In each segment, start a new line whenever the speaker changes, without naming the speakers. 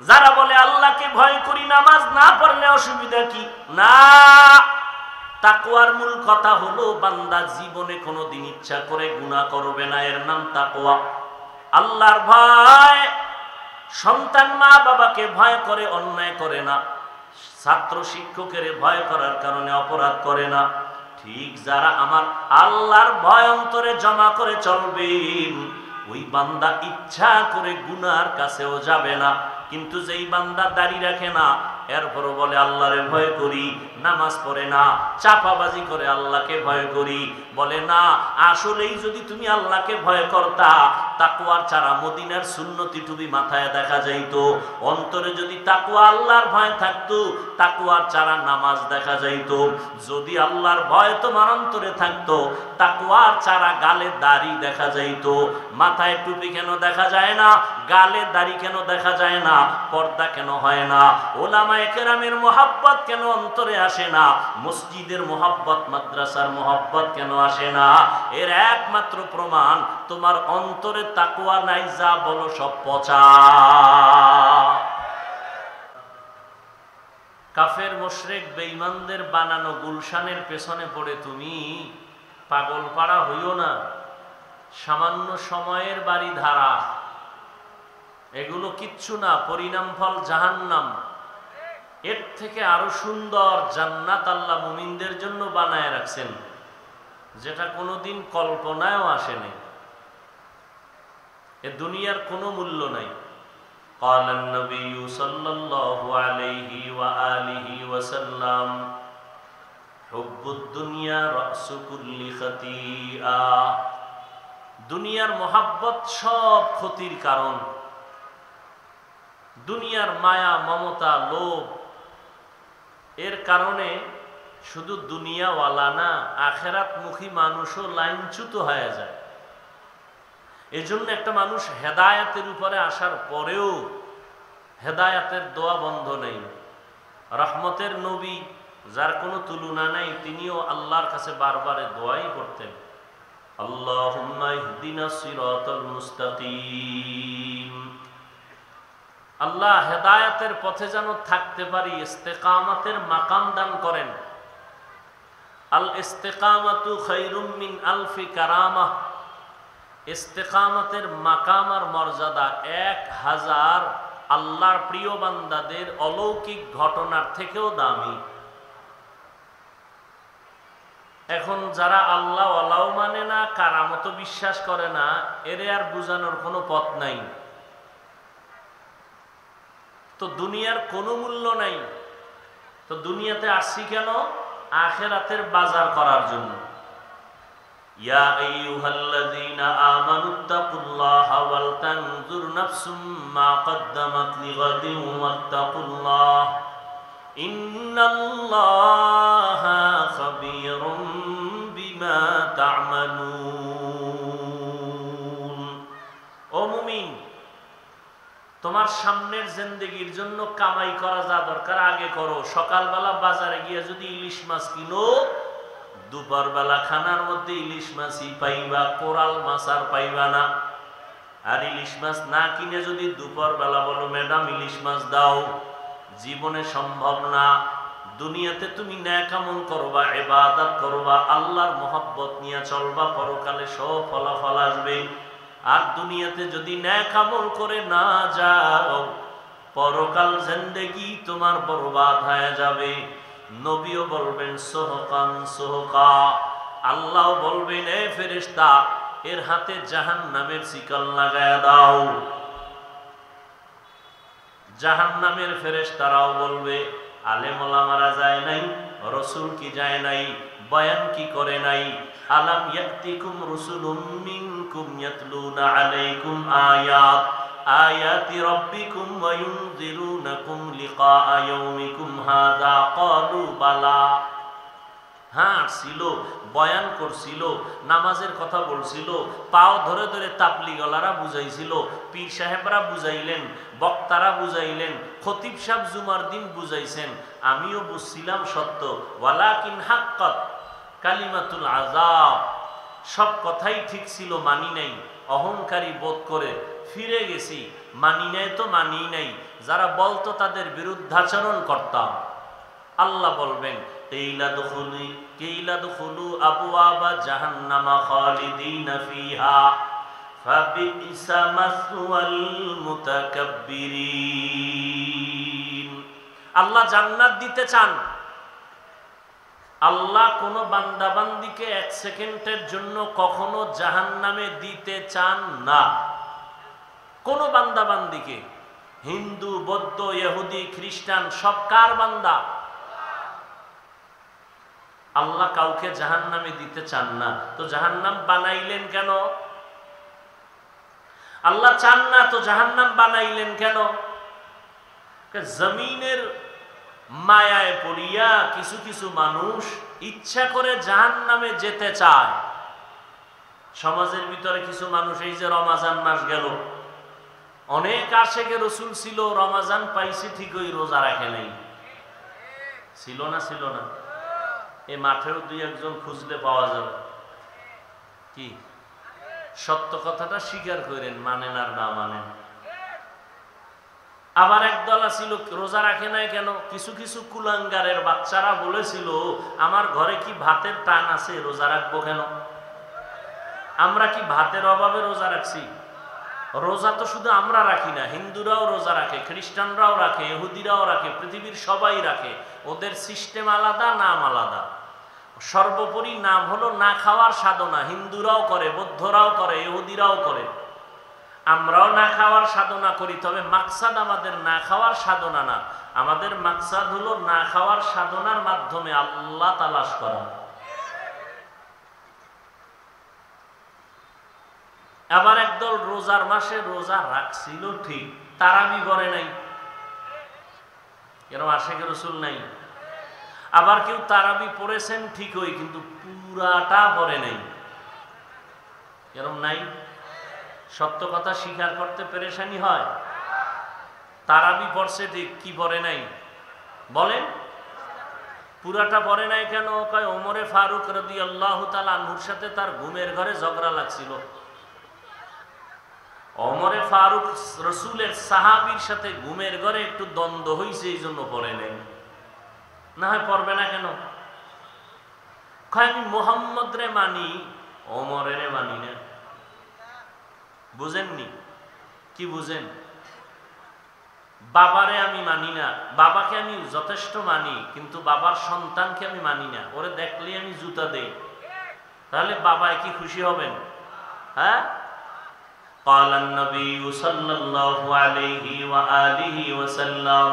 যারা বলে আল্লাহকে ভয় করি, নামাজ না পড়লে অসুবিধা কি? না, তাকওয়ার মূল কথা হলো বান্দা জীবনে কোনোদিন ইচ্ছা করে গুনাহ করবে না, এর নাম তাকওয়া। আল্লাহর ভয়। সন্তান মা বাবাকে ভয় করে, অন্যায় করে না। ছাত্র শিক্ষকের ভয় করার কারণে অপরাধ করে না। ঠিক যারা আমার আল্লাহর ভয় অন্তরে জমা করে চলবেন, ওই বান্দা ইচ্ছা করে গুনার কাছেও যাবে না। কিন্তু যেই বান্দা দাড়ি রাখে না, এরপরও বলে আল্লাহরে ভয় করি, নামাজ পড়ে না, চাপাবাজি করে আল্লাহকে ভয় করি, বলে না আসলেই যদি তুমি আল্লাহকে ভয় করতা, তাকওয়ার চারা মদিনার সুন্নতি টুপি মাথায় দেখা যাইতো। অন্তরে যদি তাকওয়া আল্লাহর ভয় থাকতো, তাকওয়ার চারা নামাজ দেখা যাইতো। যদি আল্লাহর ভয় তোমার অন্তরে থাকতো, তাকওয়ার চারা গালে দাড়ি দেখা যাইতো। মাথায় টুপি কেন দেখা যায় না? গালে দাড়ি কেন দেখা যায় না? পর্দা কেন হয় না? ওলামায়ে কেরামের মোহাব্বত কেন অন্তরে আসে না? মসজিদের মোহাব্বত, মাদ্রাসার মোহাব্বত কেন আসে না? এর একমাত্র প্রমাণ তোমার অন্তরে তাকওয়া নাই, যা বলো সব পচা। কাফের মুশরিক বেঈমানদের বানানো গুলশানের পেছনে পড়ে তুমি পাগল পাড়া হইও না। সামান্য সময়ের বাড়ি ধারা, এগুলো কিচ্ছু না, পরিণাম ফল জাহান্নাম। এর থেকে আরো সুন্দর জান্নাত আল্লাহ মুমিনদের জন্য বানায় রাখছেন, যেটা কোনোদিন কল্পনায়ও আসেনি। এ দুনিয়ার কোনো মূল্য নাই। قال النبي صلى الله عليه وآله وسلم حب الدنيا رأس كل خطيئة। দুনিয়ার মোহাব্বত সব ক্ষতির কারণ। দুনিয়ার মায়া, মমতা, লোভ, এর কারণে শুধু দুনিয়াওয়ালা না, আখেরাতমুখী মানুষও লাইনচ্যুত হয়ে যায়। এজন্য একটা মানুষ হেদায়েতের উপরে আসার পরেও হেদায়েতের দোয়া বন্ধ নেই। রহমতের নবী, যার কোনো তুলনা নাই, তিনিও আল্লাহর কাছে বারবার দোয়াই করতেন, আল্লাহুম্মা ইহদিনাস সিরাতাল মুস্তাকিম। আল্লাহ হেদায়েতের পথে যেন থাকতে পারি, ইস্তেকামাতের মাকাম দান করেন। আল ইস্তেকামাতু খায়রুম মিন আলফি কারামাহ। ইস্তেকামাতের মাকাম আর মর্যাদা 1000 আল্লাহর প্রিয় বান্দাদের অলৌকিক ঘটনার থেকেও দামি। এখন যারা আল্লাহ ওয়ালাও মানে না, কারামত বিশ্বাস করে না, এর আর বুঝানোর কোনো পথ নাই। তো দুনিয়ার কোনো মূল্য নাই। তো দুনিয়াতে আসছি কেন? আখিরাতের বাজার করার জন্য। ইয়া আইয়ুহাল্লাযীনা আমানুত্তাকুল্লাহা ওয়াল তানজুর নাফসুম মা কদ্দামাত লিগাদিন ওয়াত্তাকুল্লাহ ইন্নাল্লাহা খাবীরুম বিমা তা'মালুন। ও মুমিন, তোমার সামনের জিন্দেগির জন্য কামাই করা যা দরকার আগে করো। সকালবেলা বাজারে গিয়ে যদি ইলিশ মাছ কিনো, দুপুরবেলা খানার মধ্যে ইলিশ মাছই পাইবা, কোরাল মাছ আর পাইবা না। আর ইলিশ মাছ না কিনে যদি দুপুরবেলা বলো ম্যাডাম ইলিশ মাছ দাও, জীবনে সম্ভব না। দুনিয়াতে তুমি নেক আমল করবা, ইবাদত করবা, আল্লাহর মহব্বত নিয়ে চলবা, পরকালে সব ফলাফল আসবে। আর দুনিয়াতে যদি নেক আমল করে না যাও, পরকাল জিন্দেগি তোমার বরবাদ হয়ে যাবে। নবীও বলবেন সোহকান সোহকা। আল্লাহ বলবেন এ ফেরেশতা, এর হাতে জাহান্নামের শিকল লাগায়া দাও। জাহান্নামের ফেরেশতারাও বলবে আলেম ওলামারা যায় নাই, রাসূল কি যায় নাই, বয়ান কি করে নাই? আলাম ইয়াতিকুম রুসুলুম মিনকুম ইয়াতলুনা আলাইকুম আয়াতি রাব্বিকুম ওয়া ইউনযিরুনাকুম লিকা ইয়াউমিকুম হাযা ক্বালু বালা। হ্যাঁ, ছিল, বয়ান করছিল, নামাজের কথা বলছিল, পাও ধরে ধরে তাবলীগওয়ালারা বুঝাইছিল, পীর সাহেবরা বুঝাইলেন, বক্তারা বুঝাইলেন, খতিব সাহেব জুমার দিন বুঝাইছেন, আমিও বুঝছিলাম সত্য। ওয়ালাকিন হাক্কাত কালিমাতুল আযাব। সব কথাই ঠিক ছিল, মানি নাই, অহংকারী বোধ করে ফিরে গেছি। মানি নাই তো মানি নাই, যারা বলতো তাদের বিরুদ্ধাচরণ করতাম। আল্লাহ বলবেন কিলা দুখুলু আবওয়াবা জাহান্নামা খালিদিনা ফিহা ফাবিইসা মাসওয়াল মুতাকাব্বিরিন। আল্লাহ জান্নাত দিতে চান। আল্লাহ কোন বান্দাবান্দিকে এক সেকেন্ডের জন্য কখনো জাহান্নামে দিতে চান না। কোন বান্দাবান্দিকে, হিন্দু, বৌদ্ধ, ইহুদি, খ্রিস্টান, সব কার বান্দা? আল্লাহ কাউকে জাহান্নামে দিতে চান না। তো জাহান্নাম বানাইলেন কেন? আল্লাহ চান না তো জাহান্নাম বানাইলেন কেন? জমিনের মায়ায় পড়িয়া কিছু কিছু মানুষ ইচ্ছা করে জাহান্নামে যেতে চায়। সমাজের ভিতরে কিছু মানুষ, এই যে রমজান মাস গেল, অনেক আশেকে রসুল ছিল, রমজান পাইছে ঠিকই, রোজা রাখে নাই। ছিল না? ছিল না? এ মাঠেও দুই একজন খুঁজলে পাওয়া যাবে। কি সত্য কথাটা স্বীকার করেন, মানেন আর না মানেন। আবার একদল ছিল রোজা রাখে নাই কেন? কিছু কিছু কুলাঙ্গারের বাচ্চারা বলেছিল, আমার ঘরে কি ভাতের টান আছে, রোজা রাখবো কেন? আমরা কি ভাতের অভাবে রোজা রাখছি? রোজা তো শুধু আমরা রাখি না, হিন্দুরাও রোজা রাখে, খ্রিস্টানরাও রাখে, ইহুদিরাও রাখে, পৃথিবীর সবাই রাখে। ওদের সিস্টেম আলাদা, নাম আলাদা। সর্বোপরি নাম হলো না খাওয়ার সাধনা। হিন্দুরাও করে, বৌদ্ধরাও করে, ইহুদিরাও করে। আমরাও না খাওয়ার সাধনা করি, তবে মাকসাদ আমাদের না খাওয়ার সাধনা না। আমাদের মাকসাদ হলো না খাওয়ার সাধনার মাধ্যমে আল্লাহ তালাশ করা। আবার একদল রোজার মাসে রোজা রাখছিল ঠিক, তারাবি করে নাই। এরকম আশেকে রসুল নাই। আবার কেউ তারাবি পড়েছেন ঠিকই, কিন্তু পুরাটা পড়ে নাই। এরকম নাই? সত্য কথা স্বীকার করতে পেরেশানি হয়। তারাবি পড়ছে ঠিক, কি পড়ে নাই বলেন? পুরাটা পড়ে নাই কেন? কয় ওমরে ফারুক রাদিয়াল্লাহু তাআলা আনহুর সাথে তার ঘুমের ঘরে ঝগড়া লাগছিল। ওমরে ফারুক রসুলের সাহাবীর সাথে ঘুমের ঘরে একটু দ্বন্দ্ব হয়েছে, এই জন্য পড়ে নাই। না হয় পড়বে না কেন? কয় আমি মুহাম্মদ রে মানি, ওমরের মানি না। বুঝেননি? কি বুঝেন? বাবারে আমি মানি না, বাবাকে আমি যথেষ্ট মানি, কিন্তু বাবার সন্তানকে আমি মানি না। ওরে দেখলে আমি জুতা দেই, তাহলে বাবায় কি খুশি হবেন? হ্যাঁ? قال النبي صلى الله عليه وآله وسلم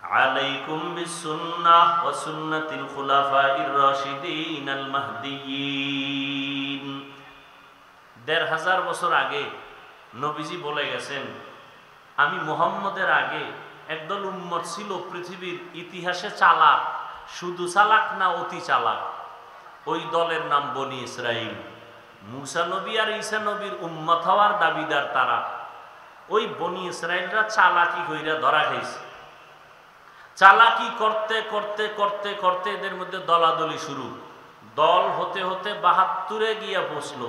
عليكم بالسنة وسنة الخلفاء الراشدين المهديين। ১৫০০ বছর আগে নবীজি বলে গেছেন, আমি মুহাম্মদের আগে একদল উম্মত ছিল পৃথিবীর ইতিহাসে চালাক, শুধু চালাক না, অতি চালাক। ওই দলের নাম বনি ইসরাইল। মুসা নবী আর ঈসা নবীর উম্মত হওয়ার দাবিদার তারা। ওই বনি ইসরাইলরা চালাকি কইরা ধরা খাইছে। চালাকি করতে করতে করতে করতে এদের মধ্যে দলাদলি শুরু। দল হতে হতে ৭২-এ গিয়া পৌঁছল।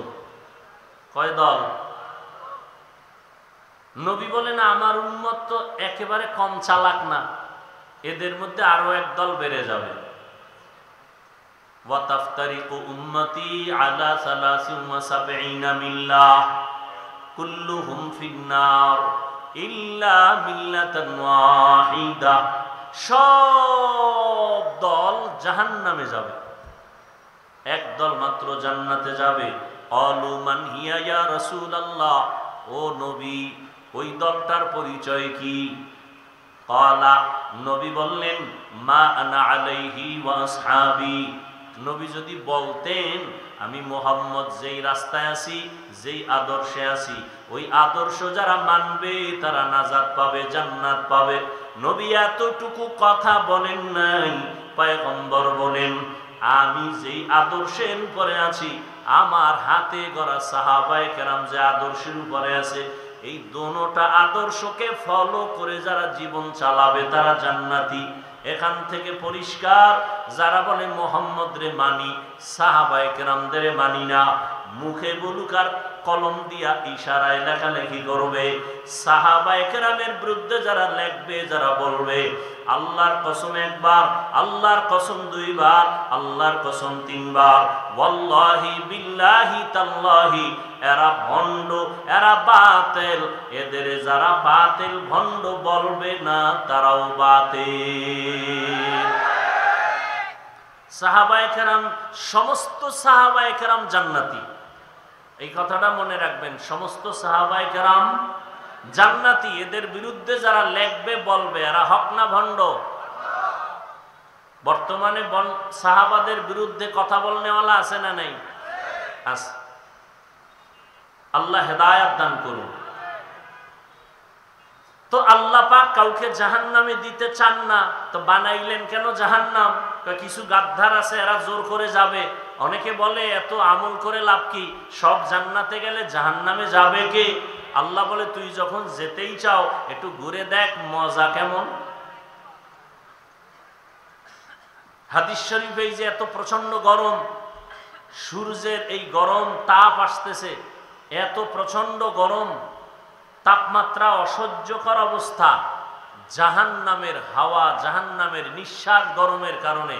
কয় দল? নবী বলেন, আমার উম্মত তো একেবারে কম চালাক না, এদের মধ্যে আরো এক দল বেড়ে যাবে। ওয়াতাফতারিকু উম্মতি আলা ৭৩ মিল্লাহ কুল্লুহুম ফিন্নার ইল্লা মিল্লাতান ওয়াহিদা। সব দল জাহান্নামে যাবে, এক দল মাত্র জান্নাতে যাবে। ক্বালু মান হিয়া ইয়া রাসূলুল্লাহ, ও নবী ওই দলটার পরিচয় কি? ক্বালা, নবী বললেন, মা আনা আলাইহি ওয়া আসহাবি। নবী যদি বলতেন, আমি মুহাম্মদ যেই রাস্তায় আছি, যেই আদর্শে আছি, ওই আদর্শ যারা মানবে তারা নাজাত পাবে, জান্নাত পাবে। নবী এতটুকু কথা বলেন নাই। পয়গম্বর বলেন, আমি যেই আদর্শের উপরে আছি, আমার হাতে গড়া সাহাবায়ে কেরাম যে আদর্শের উপরে আছে, এই দোনোটা আদর্শকে ফলো করে যারা জীবন চালাবে তারা জান্নাতি। এখান থেকে পরিষ্কার, যারা বলে মুহাম্মদ রে মানি, সাহাবায়ে কেরামদের মানি না, মুখে বলুক আর কলম দিয়া ইশারায় লেখালেখি করবে। সাহাবায়ে কেরামের বিরুদ্ধে যারা লিখবে, যারা বলবে, আল্লাহর কসম একবার, আল্লাহর কসম দুইবার, আল্লাহর কসম তিনবার, ওয়াল্লাহি বিল্লাহি তাল্লাহি, এরা ভণ্ড, এরা বাতিল। এদের যারা বাতিল ভণ্ড বলবে না, তারাও বাতিল। সাহাবায়ে কেরাম, সমস্ত সাহাবায়ে কেরাম জান্নাতি। এই কথাটা মনে রাখবেন, সমস্ত সাহাবায়ে কেরাম জান্নাতি। এদের বিরুদ্ধে যারা লিখবে, বলবে, এরা হক না ভণ্ড? বর্তমানে সাহাবাদের বিরুদ্ধে কথা বলনেওয়ালা আছে না নাই? আছে। আল্লাহ হেদায়েত দান করুন। তো আল্লাহ পাক কাউকে জাহান্নামে দিতে চান না, তো বানাইলেন কেন জাহান্নাম? কিছু গাদ্দার আছে, এরা জোর করে যাবে। অনেকে বলে এত আমল করে লাভ কি, সব জান্নাতে গেলে জাহান্নামে যাবে কে? আল্লাহ বলে তুই যখন যেতেই চাও একটু ঘুরে দেখ মজা কেমন। হাদিস শরীফে যে এত প্রচন্ড গরম, সূর্যের এই গরম তাপ আসতেছে, এত প্রচন্ড গরম, তাপমাত্রা অসহ্যকর অবস্থা, জাহান্নামের হাওয়া, জাহান্নামের নিঃশ্বাস গরমের কারণে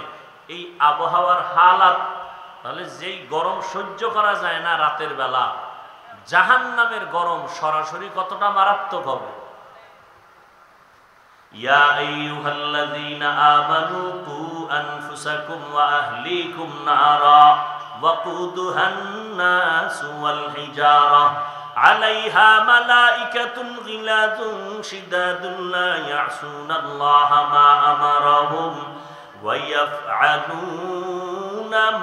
এই আবহাওয়ার হালাত। তাহলে যেই গরম সহ্য করা যায় না রাতের বেলা, জাহান্নামের গরম সরাসরি কতটা মারাত্মক হবে। ইয়া আইয়ুহাল্লাযীনা আমানু কু আনফুসাকুম ওয়া আহলিকুম নারা ওয়াকুদুহান নাসু ওয়াল হিজারা আলাইহা মালাইকাতুন গিলাযুন শিদাদুন লা ইয়াসুনাল্লাহা মা আমারাহুম ওয়া ইয়াফআলুনা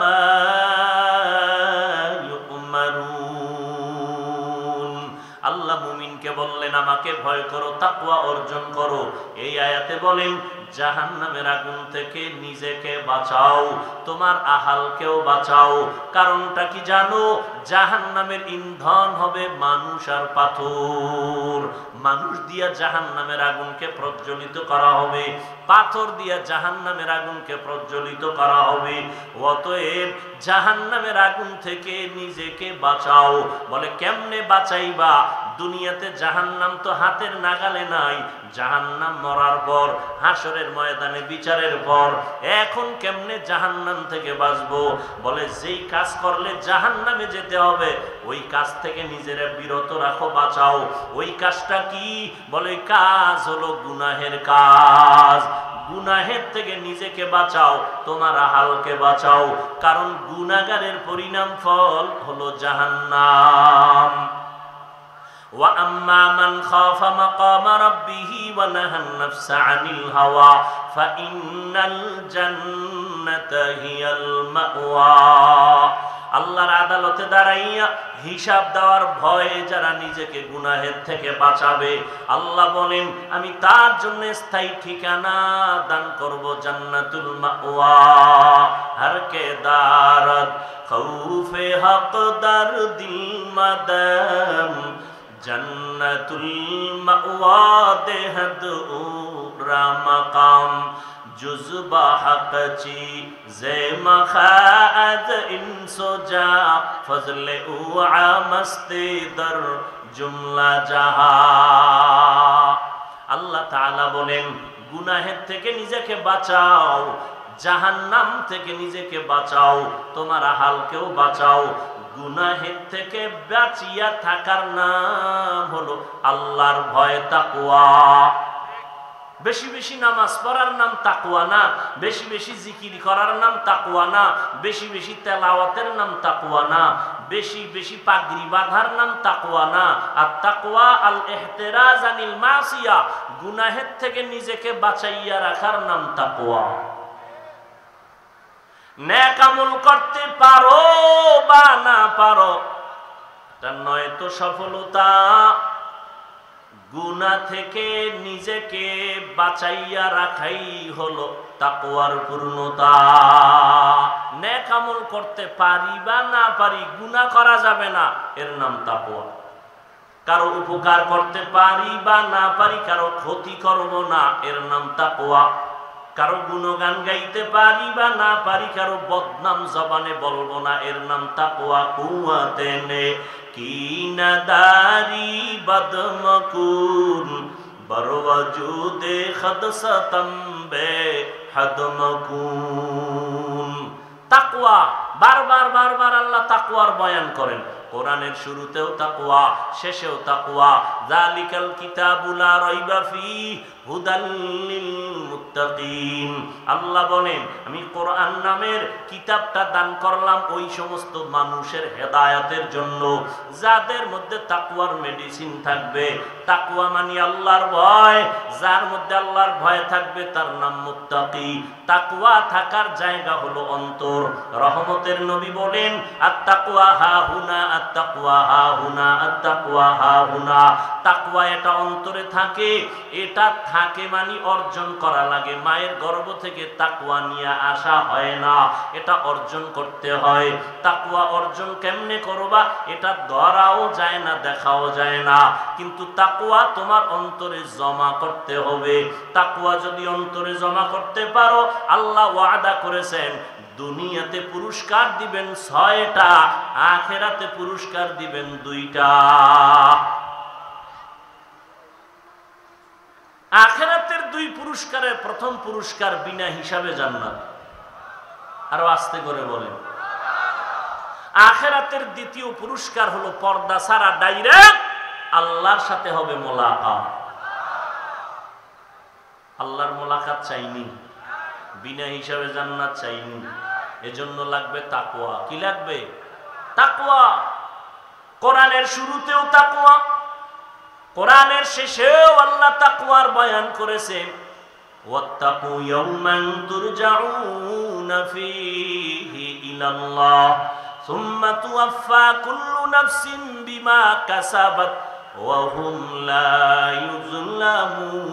মা ইউমারুন। আল্লাহ মুমিনকে বললেন আমাকে ভয় করো, তাকওয়া অর্জন করো। এই আয়াতে বলেন জাহান্নামের আগুন থেকে নিজেকে বাঁচাও, তোমার আহালকেও বাঁচাও। কারণটা কি জানো? জাহান্নামের ইন্ধন হবে মানুষ আর পাথর। মানুষ দিয়া জাহান্নামের আগুনকে প্রজ্বলিত করা হবে, পাথর দিয়া জাহান্নামের আগুনকে প্রজ্বলিত করা হবে। অতএব জাহান্নামের আগুন থেকে নিজেকে বাঁচাও। বলে কেমনে বাঁচাইবা? দুনিয়াতে জাহান্নাম তো হাতের নাগালে নাই, জাহান্নাম মরার পর, হাসরের ময়দানে বিচারের পর। এখন কেমনে জাহান্নাম থেকে বাঁচবো? বলে যেই কাজ করলে জাহান্নামে যেতে হবে ওই কাজ থেকে নিজেরা বিরত রাখো, বাঁচাও। ওই কাজটা কি? বলে কাজ হলো গুনাহের কাজ। গুনাহের থেকে নিজেকে বাঁচাও, তোমার আহালকে বাঁচাও। কারণ গুনাহগারের পরিণাম ফল হলো জাহান্নাম। وَأَمَّا مَنْ خَافَ مَقَامَ رَبِّهِ وَنَهَى النَّفْسَ عَنِ الْهَوَى فَإِنَّ الْجَنَّةَ هِيَ الْمَأْوَى। আল্লাহর আদালতে দাঁড়াইয়া হিসাব দেওয়ার ভয়ে যারা নিজেকে গুনাহের থেকে বাঁচাবে, আল্লাহ বলেন আমি তার জন্য স্থায়ী ঠিকানা দান করব, জান্নাতুল মাওয়া। হর কে দারদ খৌফে হক দার দিল মাদাম, জান্নাতুল মাওয়া দেহদ উরা মাকাম। जुज़बा हक़ची ज़े मख़ाद इंसोजा फज़ले उआ मस्ते दर जुमला जहा। আল্লাহ তাআলা বলেন গুনাহের থেকে নিজেকে বাঁচাও, জাহান্নাম থেকে নিজেকে বাঁচাও, তোমার আহালকেও বাঁচাও। গুনাহের থেকে বাঁচিয়া থাকার নাম হলো আল্লাহর ভয়, তাকওয়া। বেশি বেশি নামাজ পড়ার নাম তাকওয়া না, বেশি বেশি জিকির করার নাম তাকওয়া না, বেশি বেশি তেলাওয়াতের নাম তাকওয়া না, বেশি বেশি পাগড়ি বাঁধার নাম তাকওয়া না। আর তাকওয়া আল ইহতিরাজ আনিল মাসিয়া, গুনাহের থেকে নিজেকে বাঁচাইয়া রাখার নাম তাকওয়া। নেক আমল করতে পারো বা না পারো তা নয় তো সফলতা, গুনাহ থেকে নিজেকে বাঁচাইয়া রাখাই হলো তাকওয়ার পূর্ণতা। নেক আমল করতে পারি বা না পারি, গুনাহ করা যাবে না, এর নাম তাকওয়া। কারো উপকার করতে পারি বা না পারি, কারো ক্ষতি করব না, এর নাম তাকওয়া। কারো গুণগান গাইতে পারি বা না পারি, কারো বদনাম জবানে বলবো না, এর নাম তাকওয়া। কুওয়াতেনে কি নাদারি বদমকুন বরওয়াজুদে খদসতম্বে হদমকুন। তাকওয়া বারবার বারবার আল্লাহ তাকওয়ার বয়ান করেন। কোরআনের শুরুতেও তাকওয়া, শেষেও তাকওয়া। যালিকাল কিতাবু লা রাইবা ফীহি হুদাল লিল মুত্তাকিন। আল্লাহ বলেন, আমি কোরআন নামের কিতাবটা দান করলাম ওই সমস্ত মানুষের হেদায়েতের জন্য যাদের মধ্যে তাকওয়ার মেডিসিন থাকবে। তাকওয়া মানে আল্লাহর ভয়, যার মধ্যে আল্লাহর ভয় থাকবে তার নাম মুত্তাকি। তাকওয়া থাকার জায়গা হলো অন্তর। রহমতের নবী বলেন, আত-তাকওয়া হাহুনা, আত-তাকওয়া হাহুনা, আত-তাকওয়া হাহুনা। তাকওয়া এটা অন্তরে থাকে, এটা থাকে মানে অর্জন করা লাগে। মায়ের গর্ভ থেকে তাকওয়া নিয়ে আসা হয় না, এটা অর্জন করতে হয়। তাকওয়া অর্জন কেমনে করবা, এটা ধরাও যায় না, দেখাও যায় না, কিন্তু তাকওয়া তোমার অন্তরে জমা করতে হবে। তাকওয়া যদি অন্তরে জমা করতে পারো, আল্লাহ ওয়াদা করেছেন দুনিয়াতে পুরস্কার দিবেন 6টা, আখিরাতে পুরস্কার দিবেন 2টা। আখিরাতের 2 পুরস্কারের প্রথম পুরস্কার বিনা হিসাবে জান্নাত। আরো আস্তে করে বলেন। আখিরাতের দ্বিতীয় পুরস্কার হলো পর্দা ছাড়া ডাইরেক্ট আল্লাহর সাথে হবে মোলাকাত। আল্লাহর মোলাকাত চাইনি, বিনা হিসাবে জান্নাত চাইনি। এজন্য লাগবে তাকওয়া। কি লাগবে? তাকওয়া। কোরআনের শুরুতেও তাকওয়া, কোরআনের শেষেও আল্লাহ তাকওয়ার বয়ান করেছেন। ওয়াত্তাকু ইয়াওমান তুরজাউনা ফীহি ইলাল্লাহ সুম্মা তুওয়াফা কুল্লু নাফসিন বিমা কাসাবাত ওয়া হুম লা ইউযলামুন।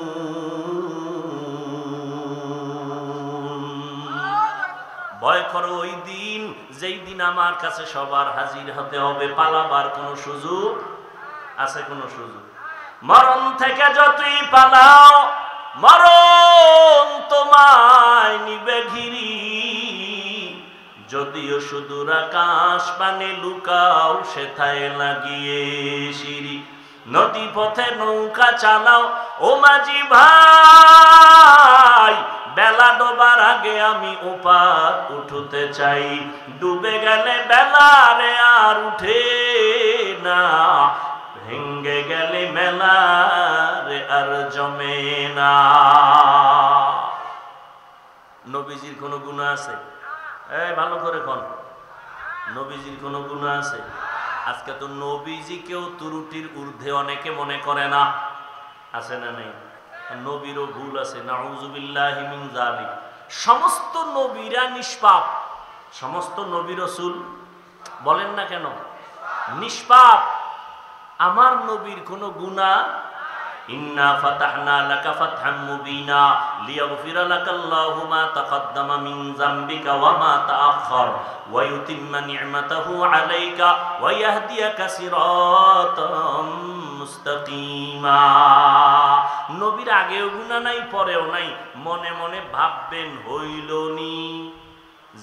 ভয় করো ওই দিন, যেই দিন আমার কাছে সবার হাজির হতে হবে, পালাবার কোনো সুযোগ আছে? কোনো সুযোগ? মরণ থেকে যতই পালাও, মরণ তোমায় নিবে ঘিরি। যদিও সুদূর আকাশ পানে লুকাও, সেথায় লাগিয়ে সিঁড়ি। নদী পথে নৌকা চালাও ও মাঝি ভাই, বেলা ডোবার আগে আমি ওপার উঠতে চাই। ডুবে গেলে বেলা রে আর উঠে না, ভেঙ্গে গেলে মেলা রে আর জমে না। নবীজির কোন গুনাহ আছে? ভালো করে কোন নবীজির কোন গুনাহ আছে? আজকে তো নবীজিকেও ত্রুটির ঊর্ধ্বে অনেকে মনে করে না, আছে না নেই? নবীরও ভুল আছে, নাউযুবিল্লাহি মিন যালিক। সমস্ত নবীরা নিষ্পাপ, সমস্ত নবী রাসূল বলেন না কেন নিষ্পাপ। আমার নবীর কোনো গুনাহ ইন্না ফাতাহনা লাকা ফাতহাম মুবিনা লিয়াগফিরা লাকাল্লাহু মা তাকদ্দামা মিন যামবিকা ওয়া মা তাআখার ওয়া ইউতিম্মা নি'মাতাহু আলাইকা ওয়া ইয়াহদিয়াকা সিরাতাম মুস্তাকিমা। নবীর আগেও গুনাহ নাই, পরেও নাই, মনে মনে ভাববেন হইলনি।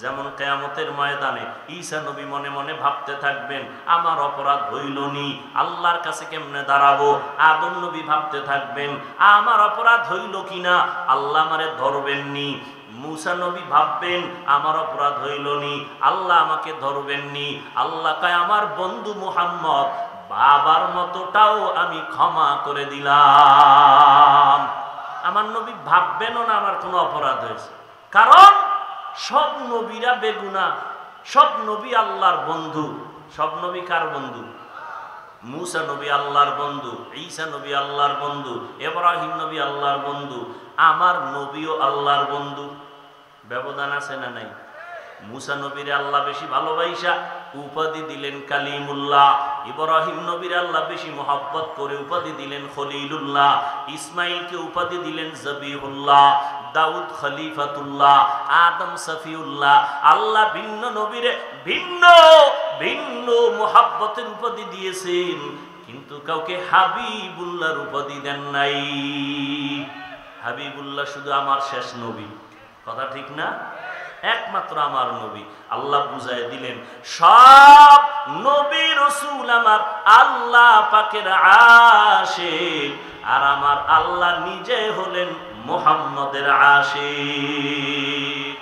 যেমন কিয়ামতের ময়দানে ঈসা নবী মনে মনে ভাবতে থাকবেন আমার অপরাধ হইলনি, আল্লাহর কাছে কেমনে দাঁড়াবো। আদম নবী ভাবতে থাকবেন আমার অপরাধ হইল কিনা, আল্লাহ আমারে ধরবেননি। মুসা নবী ভাববেন আমার অপরাধ হইলনি, আল্লাহ আমাকে ধরবেননি। আল্লাহ কয় আমার বন্ধু মুহাম্মদ বাবার মতোটাও আমি ক্ষমা করে দিলাম। আমার নবী ভাববেনও না আমার কোনো অপরাধ হয়েছে, কারণ সব নবীরা বেগুনাহ, সব নবী আল্লাহর বন্ধু। সব নবী কার বন্ধু? মুসা নবী আল্লাহর বন্ধু, ঈসা নবী আল্লাহর বন্ধু, ইব্রাহিম নবী আল্লাহর বন্ধু, আমার নবীও আল্লাহর বন্ধু। ব্যবধান আছে না নাই? মুসা নবীর আল্লাহ বেশি ভালোবাসা উপাধি দিলেন কালিমুল্লাহ, ইব্রাহিম নবীর আল্লাহ বেশি মহব্বত করে উপাধি দিলেন খলিলুল্লাহ, ইসমাইলকে উপাধি দিলেন জবিহুল্লাহ, দাউদ খলিফাতুল্লাহ, আদম সফিউল্লাহ। আল্লাহ ভিন্ন নবীরে ভিন্ন ভিন্ন মহব্বতের উপাধি দিয়েছেন, কিন্তু কাউকে হাবিবুল্লাহর উপাধি দেন নাই। হাবিবুল্লাহ শুধু আমার শেষ নবী। কথা ঠিক না? একমাত্র আমার নবী। আল্লাহ বুঝায় দিলেন সব নবী রাসূল আমার আল্লাহ পাকের আশিক, আর আমার আল্লাহ নিজে হলেন মুহাম্মদের আশিক।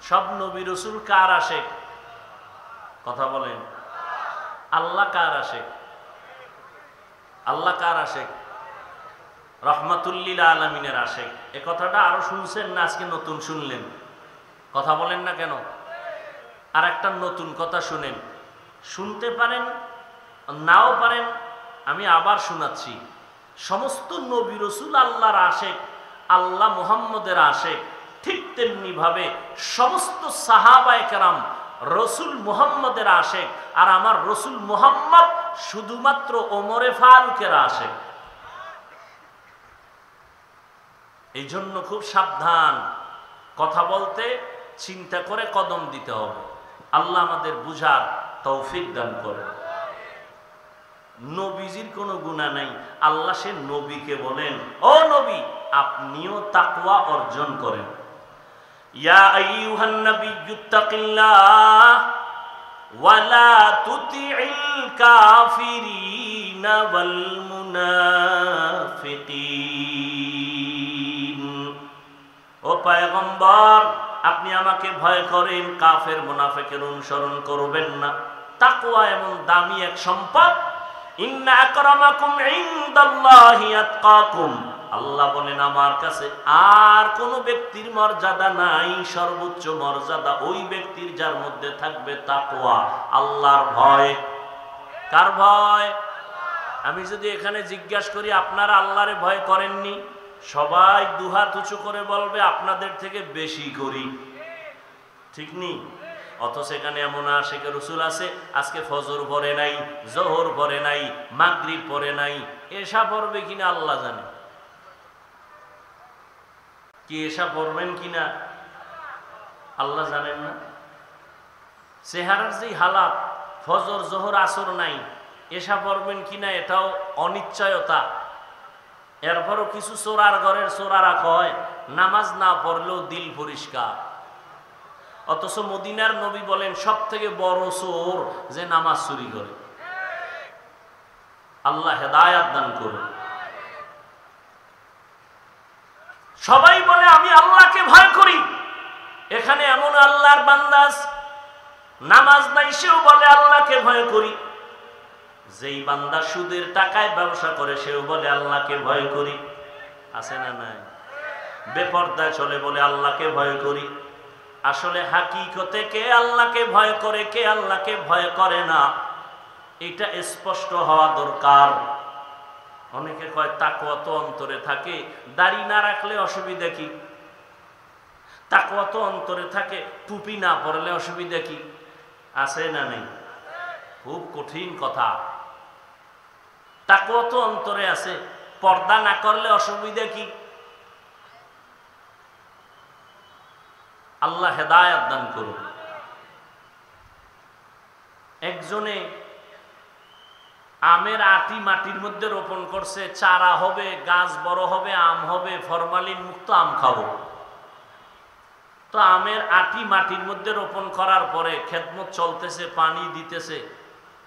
সব নবী রাসূল কার আশিক? কথা বলেন। আল্লাহ কার আশিক? আল্লাহ কার আশিক? রহমাতুল লিল আলামিনের আশিক। এই কথাটা আরো শুনছেন না আজকে নতুন শুনলেন? কথা বলেন না কেন? আর একটা নতুন কথা শুনেন, শুনতে পারেন নাও পারেন, আমি আবার শোনাচ্ছি। সমস্ত নবী রাসূল আল্লাহর আশিক, আল্লাহ মুহাম্মদের আশিক। ঠিক তেমনি ভাবে সমস্ত সাহাবায়ে কেরাম রসুল মুহাম্মদের আশিক, আর আমার রসুল মুহাম্মদ শুধুমাত্র ওমরে ফারুকের আশিক। এই জন্য খুব সাবধান, কথা বলতে চিন্তা করে কদম দিতে হবে। আল্লাহ আমাদের বুঝার তৌফিক দান করে। নবীজির কোনো গুনাহ নাই, আল্লাহ সে নবীকে বলেন ও নবী আপনিও তাকওয়া অর্জন করেন। ইয়া আইয়ুহান নাবিয়্যুত্তাকিল্লাহ ওয়া লা তুতি'ল কাফিরিনা ওয়াল মুনাফিকিন। ও পয়গম্বর আপনি আমাকে ভয় করেন, কাফের মুনাফিকের অনুসরণ করবেন না। তাকওয়া এমন দামি এক সম্পদ, ইন্না আকরামাকুম ইনদাল্লাহি আতকাকুম। আল্লাহ বলেন আমার কাছে আর কোন ব্যক্তির মর্যাদা নাই, সর্বোচ্চ মর্যাদা ওই ব্যক্তির যার মধ্যে থাকবে তাকওয়া, আল্লাহর ভয়। কার ভয়? আমি যদি এখানে জিজ্ঞাসা করি আপনারা আল্লাহরে ভয় করেননি, সবাই দুহাত উঁচু করে বলবে আপনাদের থেকে বেশি করি, ঠিক নি? অথচ এখানে এমন আশিক রাসূল আছে আজকে ফজর পড়ে নাই, জোহর পড়ে নাই, মাগরিব পড়ে নাই, এশা পড়বে কিনা আল্লাহ জানে। কি এশা পড়বেন কিনা আল্লাহ জানেন না? চেহারার যে হালাত, ফজর জোহর আসর নাই, এশা পড়বেন কিনা এটাও অনিশ্চয়তা। এরপরও কিছু চোরার ঘরের চোরারা কয় নামাজ না পড়লেও দিল পরিষ্কার। অথচ মদিনার নবী বলেন সব থেকে বড় চোর যে নামাজ চুরি করে। আল্লাহ হেদায়াত দান করুন। সবাই বলে আমি আল্লাহকে ভয় করি, এখানে এমন আল্লাহর বান্দা নামাজ নাই সেও বলে আল্লাহকে ভয় করি। যেই বান্দা সুদের টাকায় ব্যবসা করে সেও বলে আল্লাহকে ভয় করি। আছে না নাই? বেপরদায় চলে বলে আল্লাহকে ভয় করি। আসলে হাকিকতে কে আল্লাহকে ভয় করে, কে আল্লাহকে ভয় করে না, এটা স্পষ্ট হওয়া দরকার। অনেকে কয় তাকওয়া তো অন্তরে থাকে, দাড়ি না রাখলে অসুবিধা কি? তাকওয়া তো অন্তরে থাকে, টুপি না পরলে অসুবিধা কি? আছে না নেই? খুব কঠিন কথা। তাকওয়া তো অন্তরে আছে, পর্দা না করলে অসুবিধা কি? আল্লাহ হেদায়াত দান করুন। একজনে আমের আটি মাটির মধ্যে রোপণ করছে, চারা হবে, গাছ বড় হবে, আম হবে, ফরমালিন মুক্ত আম খাবো। তো আমের আটি মাটির মধ্যে রোপণ করার পরে খেদমত চলতেছে, পানি দিতেছে,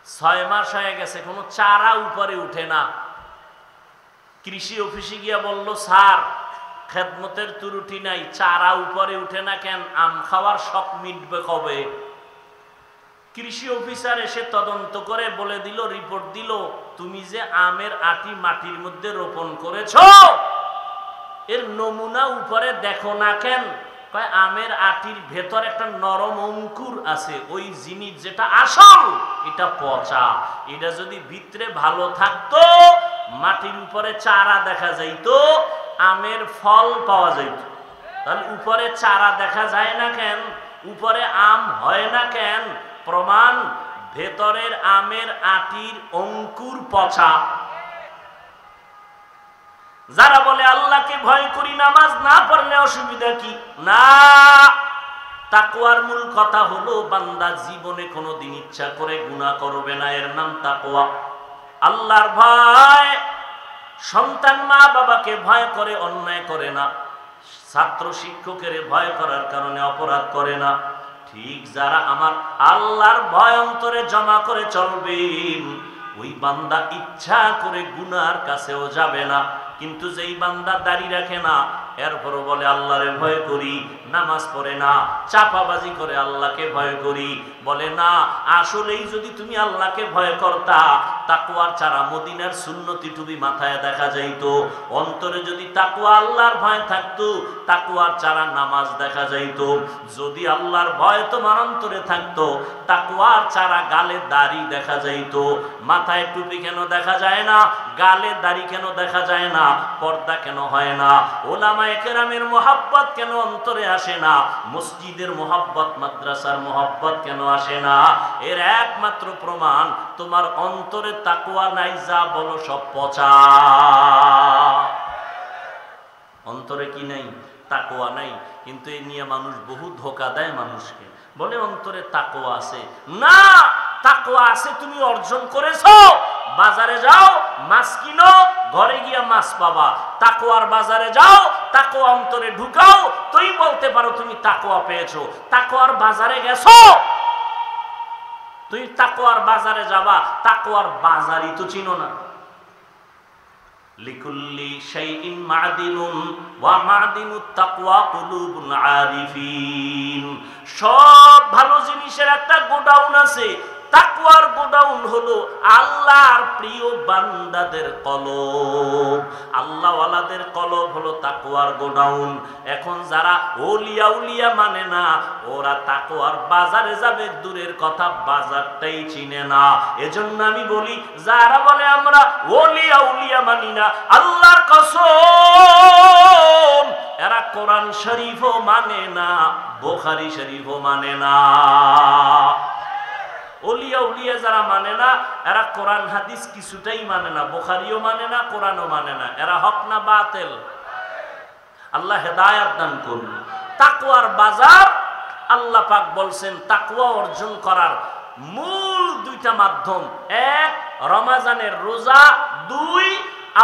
6 মাস হয়ে গেছে, কোনো চারা উপরে উঠে না। কৃষি অফিসে গিয়া বলল স্যার খেদমতের ত্রুটি নাই, চারা উপরে উঠে না কেন, আম খাওয়ার শখ মিটবে কবে? কৃষি অফিসার এসে তদন্ত করে বলে দিল, রিপোর্ট দিল, তুমি যে আমের আটি মাটির মধ্যে রোপণ করেছো এর নমুনা উপরে দেখো না কেন? কয় আমের আটির ভেতর একটা নরম অঙ্কুর আছে, ওই জিনিস যেটা আসল এটা পচা। এটা যদি ভিতরে ভালো থাকতো মাটির উপরে চারা দেখা যাইতো, আমের ফল পাওয়া যাইত। তাহলে উপরে চারা দেখা যায় না কেন? উপরে আম হয় না কেন? প্রমাণ ভেতরের আমের আটির অঙ্কুর পচা। যারা বলে আল্লাহকে ভয় করি, নামাজ না পড়লে অসুবিধা কি? না, তাকওয়ার মূল কথা হলো বান্দা জীবনে কোনোদিন ইচ্ছা করে গুনাহ করবে না, এর নাম তাকওয়া। আল্লাহর ভয়। সন্তান মা বাবাকে ভয় করে, অন্যায় করে না। ছাত্র শিক্ষকের ভয় করার কারণে অপরাধ করে না, ঠিক যারা আমার আল্লাহর ভয় অন্তরে জমা করে চলবেন ওই বান্দা ইচ্ছা করে গুনার কাছেও যাবে না। কিন্তু যেই বান্দা দাড়ি রাখে না, এরপরও বলে আল্লাহরে ভয় করি, নামাজ পড়ে না, চাপাবাজি করে আল্লাহকে ভয় করি, বলে না আসলেই যদি তুমি আল্লাহকে ভয় করতা তাকওয়ার চারা মদিনার সুন্নতি টুপি মাথায় দেখা যাইতো, অন্তরে যদি তাকওয়া আল্লাহর ভয় থাকতো তাকওয়ার চারা নামাজ দেখা যাইতো। যদি আল্লাহর ভয় তোমার অন্তরে থাকতো তাকওয়ার চারা গালে দাড়ি দেখা যাইতো। মাথায় টুপি কেন দেখা যায় না, গালে দাড়ি কেন দেখা যায় না, পর্দা কেন হয় না, ওলামায়ে কেরামের মোহাব্বত কেন অন্তরে আসে না, মসজিদের মোহাব্বত মাদ্রাসার মোহাব্বত কেন আসে না? এর একমাত্র প্রমাণ তোমার অন্তরে তাকওয়া নাই, যা বলো সব পচা। অন্তরে কি নাই? তাকওয়া নাই। কিন্তু এই নিয়ে মানুষ বহু ধোঁকা দেয় মানুষকে, বলে অন্তরে তাকওয়া আছে। না, তাকওয়া আছে তুমি অর্জন করেছো, বাজারে যাও মাছ কিনো, ঘরে গিয়া মাছ পাবা। তাকওয়ার বাজারে যাও, তাকওয়া অন্তরে ঢুকাও, তুই বলতে পারো তুমি তাকওয়া পেয়েছো। তাকওয়ার বাজারে গেছো, তুই তাকওয়ার বাজারে যাবা, তাকওয়ার বাজারই তো চিনো না। লিকুল্লি শাইইন মাদিনুন ওয়া মাদিনুত তাকওয়া কুলুবুল আরিফিন। সব ভালো জিনিসের একটা গোডাউন আছে, তাকওয়ার গোডাউন হলো আল্লাহর প্রিয় বান্দাদের কলব। আল্লাহওয়ালাদের কলব হলো তাকওয়ার গোডাউন। এখন যারা ওলিয়া উলিয়া মানে না, ওরা তাকওয়ার বাজারে যাবে দূরের কথা, বাজারটাই চিনে না। এজন্য আমি বলি, যারা বলে আমরা ওলিয়া উলিয়া মানি না, আল্লাহর কসম এরা কোরআন শরীফও মানে না, বুখারী শরীফও মানে না। ওলিয়া উলিয়া যারা মানে না, এরা কোরআন হাদিস কিছুটাই মানে না, বুখারীও মানে না, কোরআনও মানে না। এরা হক না বাতিল? আল্লাহ হেদায়েত দান করুন। তাকওয়ার বাজার, আল্লাহ পাক বলছেন তাকওয়া অর্জন করার মূল দুইটা মাধ্যম, এক রমজানের রোজা, দুই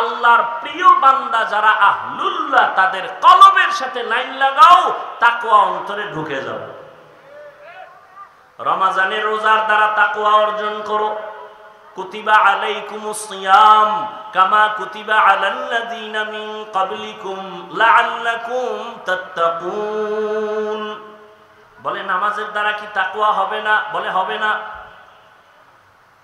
আল্লাহর প্রিয় বান্দা যারা আহলুল্লাহ তাদের কলবের সাথে লাইন লাগাও, তাকওয়া অন্তরে ঢুকে যাও। রমজানের রোজার দ্বারা তাকওয়া অর্জন করো। কুতিবা আলাইকুমুস সিয়াম কামা কুতিবা আলাল্লাযীনা মিন ক্বাবলিকুম লাআল্লাকুম তাত্তাকুন। বলে নামাজের দ্বারা কি তাকওয়া হবে না? বলে হবে না।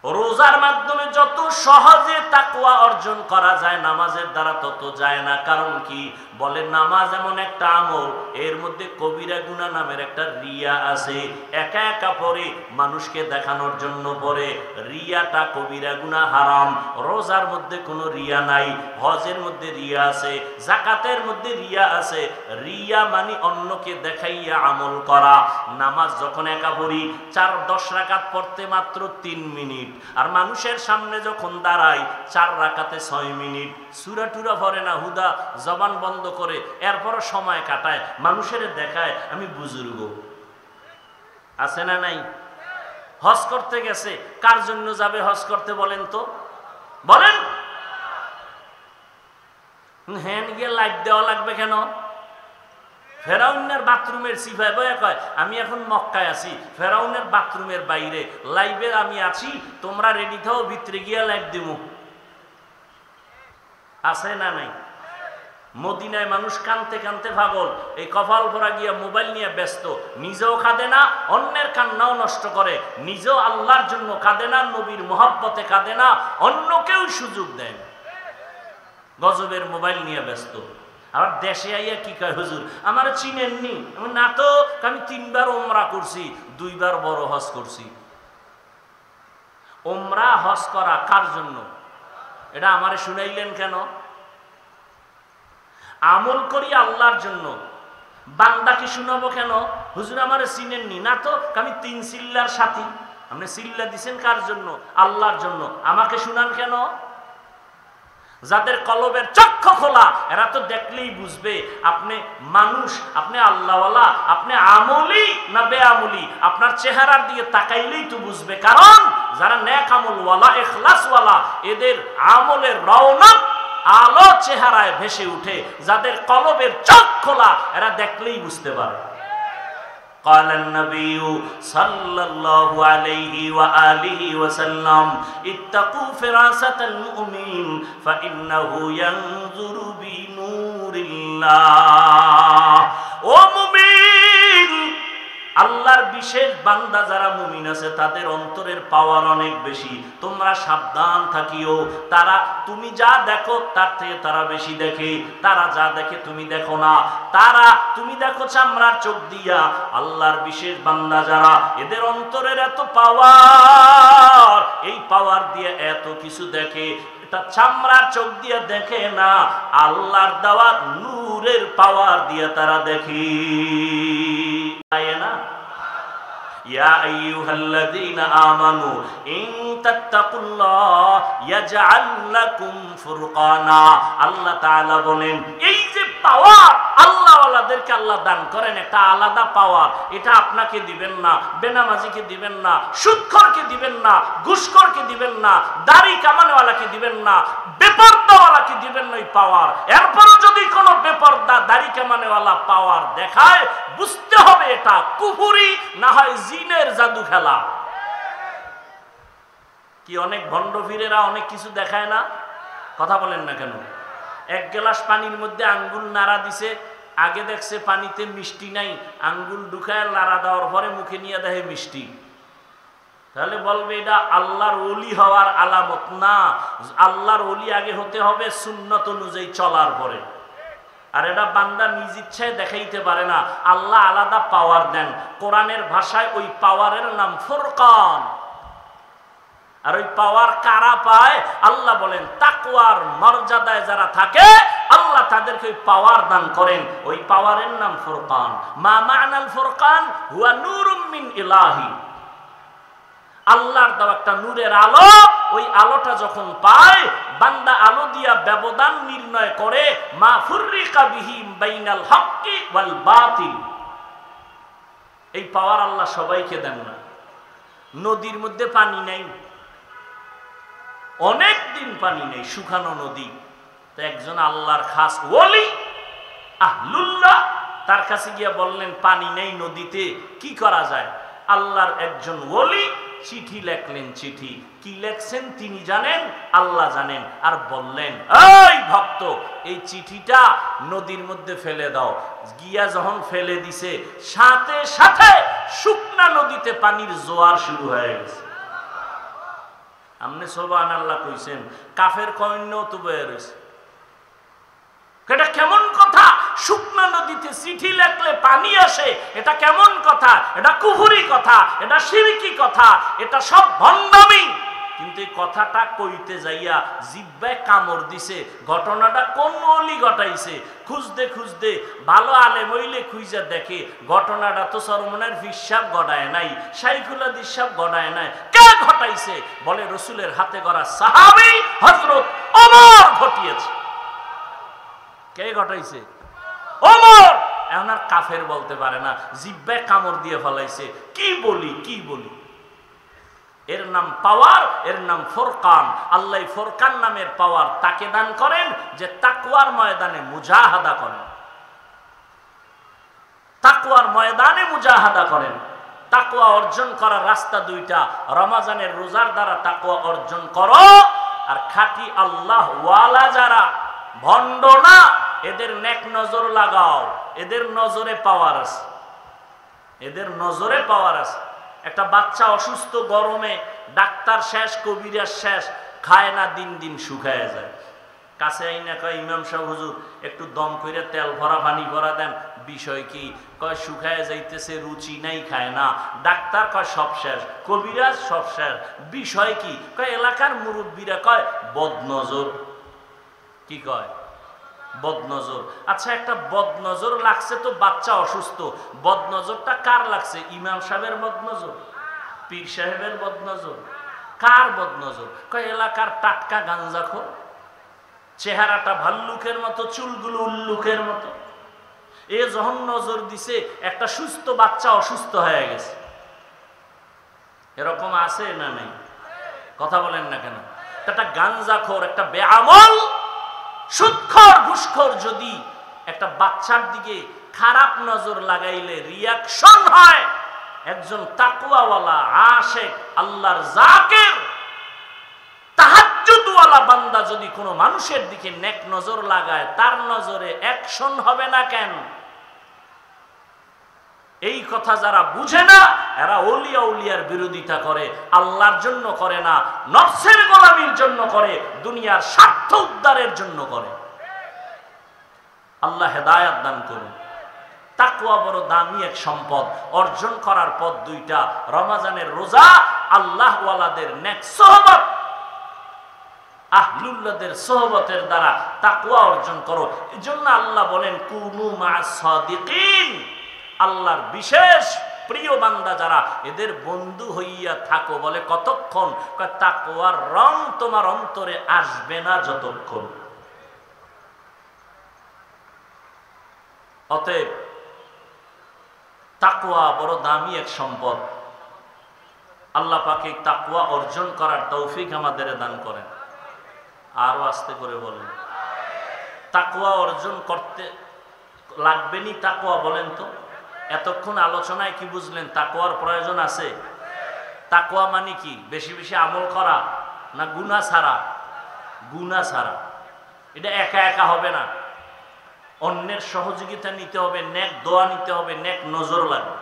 রোজার মাধ্যমে যত সহজে তাকওয়া অর্জন করা যায়, নামাজের দ্বারা তত যায় না। কারণ কি? বলে নামাজ এমন একটা আমল, এর মধ্যে কবিরা গুনাহ নামের একটা রিয়া আছে। একা একা পড়ে, মানুষকে দেখানোর জন্য পড়ে, রিয়াটা কবিরা গুনাহ, হারাম। রোজার মধ্যে কোনো রিয়া নাই, হজের মধ্যে রিয়া আছে, যাকাতের মধ্যে রিয়া আছে। রিয়া মানে অন্যকে দেখাইয়া আমল করা। নামাজ যখন একা পড়ি, 4-10 রাকাত পড়তে মাত্র 3 মিনিট, আর মানুষের সামনে যখন দাঁড়াই 4 রাকাতে 6 মিনিট। সূরা টুরা পড়ে না, হুদা জবান বন্ধ করে, এরপরও সময় কাটায়, মানুষের দেখায় আমি বুজুর্গ। আছে না নাই? হজ করতে গেছে, কার জন্য যাবে হজ করতে বলেন তো? বলেন। হ্যাঁ, গিয়ে লাইট দেওয়া লাগবে কেন? ফেরাউনের বাথরুমের সিফায় বয়ে কয় আমি এখন মক্কায় আছি, ফেরাউনের বাথরুমের বাইরে লাইভে আমি আছি, তোমরা রেডি থাও, ভিতরে গিয়া লাইভ দিব। আছে না নাই? মদিনায় মানুষ কানতে কানতে পাগল, এই কপাল ভরা গিয়া মোবাইল নিয়ে ব্যস্ত, নিজেও কাঁদে না, অন্যের কান্নাও নষ্ট করে, নিজেও আল্লাহর জন্য কাঁদে না, নবীর মহব্বতে কাঁদে না, অন্যকেও সুযোগ দেয়, গজবের মোবাইল নিয়ে ব্যস্ত। আবার দেশে আইয়া কি কয়, হুজুর আমার চিনেননি? না তো, আমি 3 বার ওমরা করছি, 2 বার বড় হজ করছি। ওমরা হজ করা কার জন্য? এটা আমারে শুনাইলেন কেন? আমল করি আল্লাহর জন্য, বান্দাকে শুনাবো কেন? হুজুর আমারে চিনেননি? না তো, আমি 3 চিল্লার সাথী। আপনি চিল্লা দিছেন কার জন্য? আল্লাহর জন্য। আমাকে শুনান কেন? যাদের কলবের চক্ষু খোলা, এরা তো দেখলেই বুঝবে আপনি মানুষ, আপনি আল্লাহওয়ালা, আপনি আমলি না বেআমলি। আপনার চেহারার দিকে তাকাইলেই তো বুঝবে। কারণ যারা নেক আমলওয়ালা, ইখলাসওয়ালা, এদের আমলের রওনক আলো চেহারায় ভেসে উঠে, যাদের কলবের চোখ খোলা, এরা দেখলেই বুঝতে পারে। قال النبي صلى الله عليه وآله وسلم اتقوا فراسة المؤمن فإنه ينظر بنور الله। ও মুমিন, আল্লাহর বিশেষ বান্দা যারা মুমিন আছে তাদের অন্তরের পাওয়ার অনেক বেশি, তোমরা সাবধান থাকিও। তারা তুমি যা দেখো তার থেকে তারা বেশি দেখে, তারা যা দেখে তুমি দেখো না, তারা তুমি দেখো চামড়ার চোখ দিয়া। আল্লাহর বিশেষ বান্দা যারা, এদের অন্তরের এত পাওয়ার, এই পাওয়ার দিয়ে এত কিছু দেখে, এটা চামড়ার চোখ দিয়ে দেখে না, আল্লাহর দেওয়া নূরের পাওয়ার দিয়ে তারা দেখে না। ইয়া আইয়ুহাল্লাযীনা আমানু ইন তাত্তাকুল্লাহ ইয়াজআল লাকুম ফুরকানা। আল্লাহ তাআলা বলেন, এই যে পাওয়ার আল্লাহ ওয়ালাদেরকে আল্লাহ দান করেন, একটা আলাদা পাওয়ার, এটা আপনাকে দিবেন না, বেনামাজিকে দিবেন না, সুদখোরকে দিবেন না, ঘুষখোরকে দিবেন না, দাড়ি কামানেওয়ালাকে দিবেন না, বেপরদাওয়ালাকে দিবেন না এই পাওয়ার। এরপর যদি কোনো বেপরদা দাড়ি কামানেওয়ালা পাওয়ার দেখায়, বুঝতে হবে এটা কুফরি, না হয় জিনের জাদু খেলা। কি অনেক ভণ্ড ফিরেরা অনেক কিছু দেখায় না, কথা বলেন না কেন? এক গ্লাস পানির মধ্যে আঙ্গুল নাড়া দিছে, আগে দেখছে পানিতে মিষ্টি নাই, আঙ্গুল ঢুকায় নাড়া দেওয়ার পরে মুখে নিয়ে দেখে মিষ্টি, তাহলে বলবে এটা আল্লাহর ওলি হওয়ার আলামত না। আল্লাহর ওলি আগে হতে হবে সুন্নত অনুযায়ী চলার পরে। আর এটা বান্দা নিজ ইচ্ছায় দেখাইতে পারে না, আল্লাহ আলাদা পাওয়ার দেন। কোরআনের ভাষায় ওই পাওয়ারের নাম ফুরকান। আর ওই পাওয়ার কারা পায়? আল্লাহ বলেন তাকওয়ার মর্যাদায় যারা থাকে আল্লাহ তাদেরকে ওই পাওয়ার দান করেন, ওই পাওয়ারের নাম ফুরকান। মা মা'নাল ফুরকান হুয়া নূরুম মিন ইলাহি। আল্লাহর দেওয়া একটা নূরের আলো, ওই আলোটা যখন পায় বান্দা আলো দিয়া ব্যবধান নির্ণয় করে, মা ফুররিকা বিহি বাইনাল হক্কি ওয়াল বাতিল। এই পাওয়ার আল্লাহ সবাইকে দেন না। নদীর মধ্যে পানি নাই, অনেক দিন পানি নেই, শুকানো নদী, তো একজন আল্লাহর খাস ওলি আহলুল্লাহ তার কাছে গিয়া বললেন পানি নেই নদীতে, কি করা যায়? আল্লাহর একজন ওলি চিঠি লেখলেন। চিঠি কি লেখছেন তিনি জানেন, আল্লাহ জানেন। আর বললেন, এই ভক্ত, এই চিঠিটা নদীর মধ্যে ফেলে দাও। গিয়া যখন ফেলে দিছে, সাথে সাথে শুকনা নদীতে পানির জোয়ার শুরু হয়ে গেছে। আমনে সুবহানাল্লাহ কইছেন, কাফের কইন্যও তো বয়ে রয়েছে। এটা কেমন কথা? শুকনা নদীতে চিঠি লেখলে পানি আসে, এটা কেমন কথা? এটা কুফরি কথা, এটা শিরকি কথা, এটা সব ভণ্ডামি। কিন্তু এই কথাটা কইতে যাইয়া জিহ্বায় কামড় দিছে। ঘটনাটা কোন ওলি ঘটাইছে? খুঁজতে খুঁজতে ভালো আলেম হইলে খুঁজে দেখে ঘটনাটা তো সরমনের ফিসাব গড়ায় নাই, শাইখুল হাদিস সাহেব গড়ায় নাই। কে ঘটাইছে? বলে রসুলের হাতে গড়া সাহাবী হযরত ওমর ঘটিয়েছে। কে ঘটাইছে? ওমর। এখন আর কাফের বলতে পারে না, জিহ্বায় কামড় দিয়ে ফলাইছে। কি বলি কি বলি? এর নাম পাওয়ার, এর নাম ফুরকান। আল্লাহ ফুরকান নামের পাওয়ার তাকে দান করেন যে তাকওয়ার ময়দানে মুজাহাদা করেন, তাকওয়ার ময়দানে মুজাহাদা করেন। তাকওয়া অর্জন করার রাস্তা দুইটা, রমজানের রোজার দ্বারা তাকওয়া অর্জন করো, আর খাঁটি আল্লাহ ওয়ালা যারা ভণ্ড না, এদের নেক নজর লাগাও। এদের নজরে পাওয়ার আছে, এদের নজরে পাওয়ার আছে। একটা বাচ্চা অসুস্থ, গরমে ডাক্তার শেষ, কবিরাজ শেষ, খায় না, দিন দিন শুকায় যায়। কাছে আইনা কয়, ইমাম সাহেব হুজুর একটু দম করে তেল ভরা পানি ভরা দেন। বিষয় কি? কয় শুকায় যাইতেছে, রুচি নাই, খায় না। ডাক্তার কয় সব শেষ, কবিরাজ সব শেষ। বিষয় কি? কয় এলাকার মুরব্বীরা কয় বদনজর। কি কয়? বদনজর। আচ্ছা, একটা বদনজর লাগছে তো, বাচ্চা অসুস্থ, বদনজরটা কার লাগছে? ইমাম সাহেবের বদনজর, পীর সাহেবের বদনজর, কার বদনজর? কয় এলাকার টাটকা গাঞ্জাখোর, চেহারাটা ভাল্লুকের মতো, চুলগুলো উল্লুকের মতো। এ যখন নজর দিছে, একটা সুস্থ বাচ্চা অসুস্থ হয়ে গেছে। এরকম আছে না নাই? কথা বলেন না কেন? একটা গাঞ্জাখোর, একটা বেআমল, সুদখোর ঘুষখোর যদি একটা বাচ্চার দিকে খারাপ নজর লাগাইলে রিয়াকশন হয়, একজন তাকওয়াওয়ালা আশিক আল্লাহর জাকির তাহাজ্জুদওয়ালা বান্দা যদি কোনো মানুষের দিকে নেক নজর লাগায়, তার নজরে অ্যাকশন হবে না কেন? এই কথা যারা বুঝে না, এরা ওলিয়া উলিয়ার বিরোধিতা করে, আল্লাহর জন্য করে না, নফসের গোলামির জন্য করে, দুনিয়ার স্বার্থ উদ্ধারের জন্য করে। আল্লাহ হেদায়েত দান করুন। তাকওয়া বড় দামি এক সম্পদ, অর্জন করার পথ দুইটা, রমজানের রোজা, আল্লাহ ওয়ালাদের নেক সোহবত, আহলুল্লাহদের সোহবতের দ্বারা তাকওয়া অর্জন করো। এজন্য আল্লাহ বলেন কুনু মা'আস সাদিকিন, আল্লাহর বিশেষ প্রিয় বান্দা যারা, এদের বন্ধু হইয়া থাকো। বলে কতক্ষণ? তাকওয়ার রং তোমার অন্তরে আসবে না যতক্ষণ। অতএব তাকওয়া বড় দামি এক সম্পদ। আল্লাহ পাক এই তাকওয়া অর্জন করার তৌফিক আমাদের দান করেন। আরো আস্তে করে বলেন, তাকওয়া অর্জন করতে লাগবেনি তাকওয়া? বলেন তো, এতক্ষণ আলোচনায় কি বুঝলেন? তাকওয়ার প্রয়োজন আছে। তাকওয়া মানে কি? বেশি বেশি আমল করা না গুনাহ ছাড়া? গুনাহ ছাড়া। এটা একা একা হবে না, অন্যের সহযোগিতা নিতে হবে, নেক দোয়া নিতে হবে, নেক নজর লাগবে।